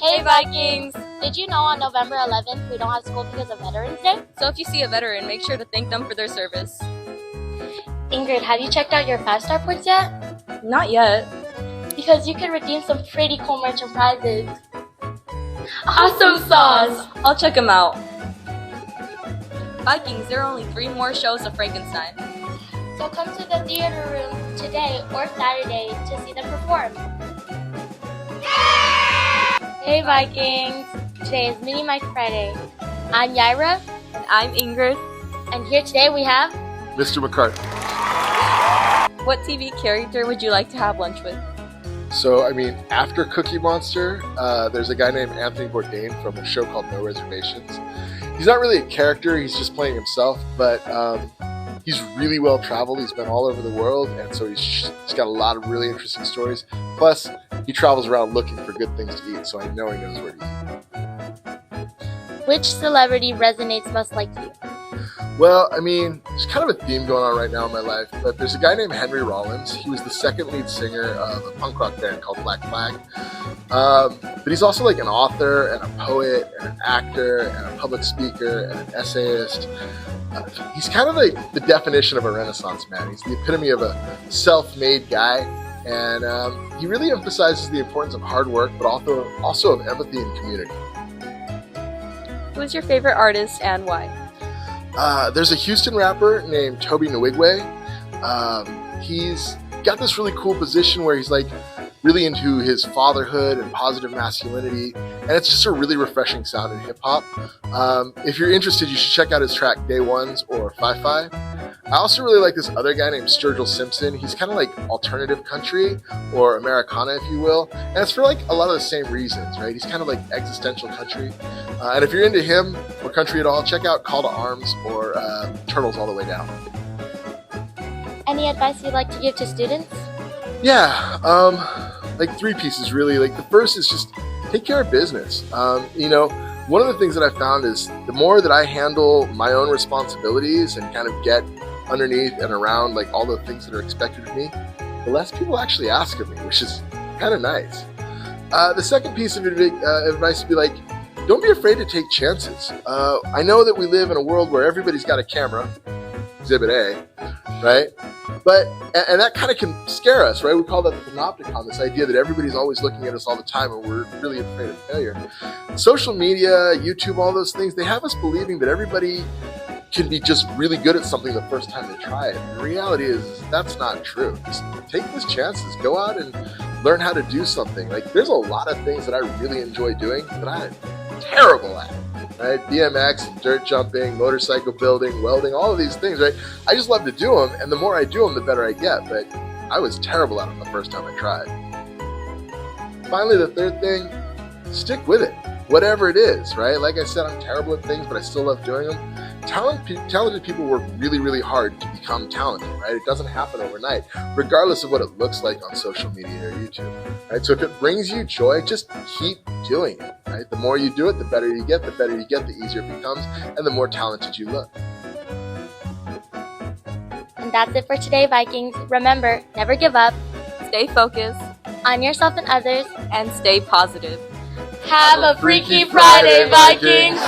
Hey Vikings! Did you know on November 11th we don't have school because of Veterans Day? So if you see a veteran, make sure to thank them for their service. Ingrid, have you checked out your 5-star points yet? Not yet. Because you can redeem some pretty cool merch and prizes. Awesome sauce! I'll check them out. Vikings, there are only 3 more shows of Frankenstein. So come to the theater room today or Saturday to see them perform. Hey Vikings! Today is Mini Mike Friday. I'm Yaira. And I'm Ingrid. And here today we have Mr. McCarthy. What TV character would you like to have lunch with? So, after Cookie Monster, there's a guy named Anthony Bourdain from a show called No Reservations. He's not really a character, he's just playing himself, but he's really well traveled. He's been all over the world, and so he's got a lot of really interesting stories. Plus, he travels around looking for good things to eat, so I know he knows where to eat. Which celebrity resonates most like you? Well, there's kind of a theme going on right now in my life, but there's a guy named Henry Rollins. He was the second lead singer of a punk rock band called Black Flag. But he's also like an author and a poet and an actor and a public speaker and an essayist. He's kind of like the definition of a Renaissance man. He's the epitome of a self-made guy, and he really emphasizes the importance of hard work, but also of empathy and community. Who's your favorite artist and why? There's a Houston rapper named Toby Nwigwe. He's got this really cool position where he's like really into his fatherhood and positive masculinity, and it's just a really refreshing sound in hip-hop. If you're interested, you should check out his track Day Ones or Fi-Fi. I also really like this other guy named Sturgill Simpson. He's kind of like alternative country or Americana, if you will, and it's for like a lot of the same reasons, right? He's kind of like existential country. And if you're into him or country at all, check out Call to Arms or Turtles All the Way Down. Any advice you'd like to give to students? Yeah, like 3 pieces really. Like the first is just take care of business. One of the things that I found is the more that I handle my own responsibilities and kind of get underneath and around like all the things that are expected of me, the less people actually ask of me, which is kind of nice. The second piece of advice would be like, don't be afraid to take chances. I know that we live in a world where everybody's got a camera, Exhibit A, right? And that kind of can scare us, right? We call that the panopticon, this idea that everybody's always looking at us all the time and we're really afraid of failure. Social media, YouTube, all those things, they have us believing that everybody can be just really good at something the first time they try it. And the reality is that's not true. Just take those chances. Go out and learn how to do something. Like there's a lot of things that I really enjoy doing that I'm terrible at. Right? BMX, dirt jumping, motorcycle building, welding, all of these things, right? I just love to do them, and the more I do them, the better I get, but I was terrible at them the first time I tried. Finally, the third thing, stick with it, whatever it is, right? Like I said, I'm terrible at things, but I still love doing them. Talented people work really, really hard to become talented, right? It doesn't happen overnight, regardless of what it looks like on social media or YouTube, right? So if it brings you joy, just keep doing it, right? The more you do it, the better you get, the easier it becomes, and the more talented you look. And that's it for today, Vikings. Remember, never give up, Stay focused on yourself and others, and stay positive. have a Freaky Friday, Vikings!